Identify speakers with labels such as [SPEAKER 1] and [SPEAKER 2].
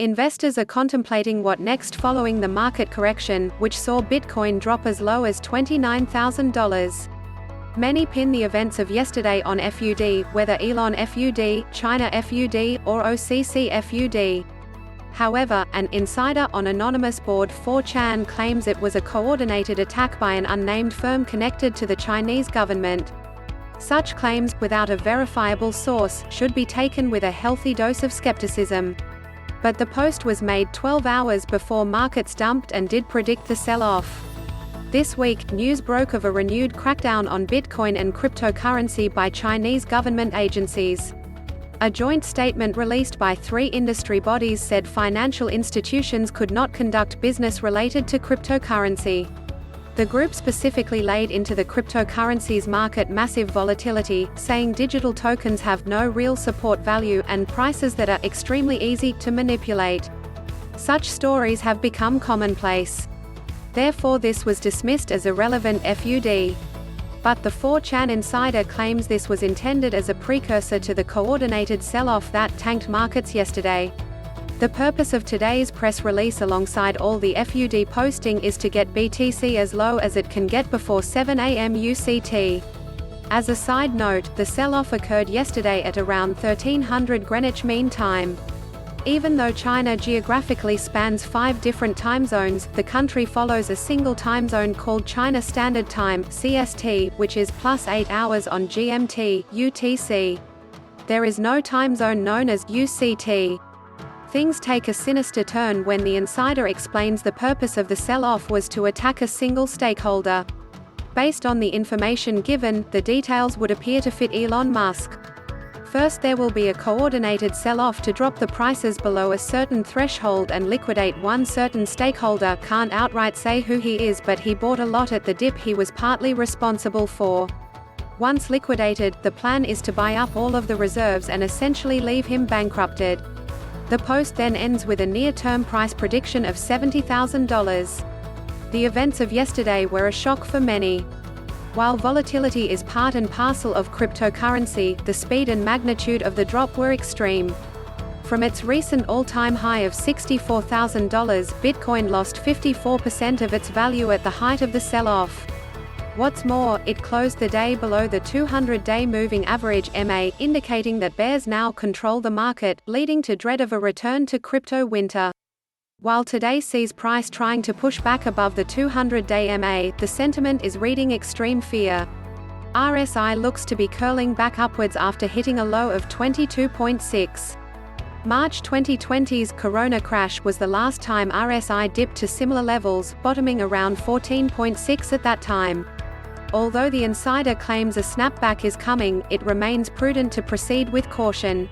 [SPEAKER 1] Investors are contemplating what next following the market correction, which saw Bitcoin drop as low as $29,000. Many pin the events of yesterday on FUD, whether Elon FUD, China FUD, or OCC FUD. However, an insider on anonymous board 4chan claims it was a coordinated attack by an unnamed firm connected to the Chinese government. Such claims, without a verifiable source, should be taken with a healthy dose of skepticism. But the post was made 12 hours before markets dumped and did predict the sell-off. This week, news broke of a renewed crackdown on Bitcoin and cryptocurrency by Chinese government agencies. A joint statement released by 3 industry bodies said financial institutions could not conduct business related to cryptocurrency. The group specifically laid into the cryptocurrencies market massive volatility, saying digital tokens have no real support value and prices that are extremely easy to manipulate. Such stories have become commonplace. Therefore, this was dismissed as irrelevant FUD. But the 4chan insider claims this was intended as a precursor to the coordinated sell-off that tanked markets yesterday. The purpose of today's press release alongside all the FUD posting is to get BTC as low as it can get before 7 a.m. UCT. As a side note, the sell-off occurred yesterday at around 1300 Greenwich Mean Time. Even though China geographically spans 5 different time zones, the country follows a single time zone called China Standard Time (CST), which is +8 hours on GMT, UTC. There is no time zone known as UCT. Things take a sinister turn when the insider explains the purpose of the sell-off was to attack a single stakeholder. Based on the information given, the details would appear to fit Elon Musk. First, there will be a coordinated sell-off to drop the prices below a certain threshold and liquidate one certain stakeholder. Can't outright say who he is, but he bought a lot at the dip he was partly responsible for. Once liquidated, the plan is to buy up all of the reserves and essentially leave him bankrupted. The post then ends with a near-term price prediction of $70,000. The events of yesterday were a shock for many. While volatility is part and parcel of cryptocurrency, the speed and magnitude of the drop were extreme. From its recent all-time high of $64,000, Bitcoin lost 54% of its value at the height of the sell-off. What's more, it closed the day below the 200-day moving average MA, indicating that bears now control the market, leading to dread of a return to crypto winter. While today sees price trying to push back above the 200-day MA, the sentiment is reading extreme fear. RSI looks to be curling back upwards after hitting a low of 22.6. March 2020's corona crash was the last time RSI dipped to similar levels, bottoming around 14.6 at that time. Although the insider claims a snapback is coming, it remains prudent to proceed with caution.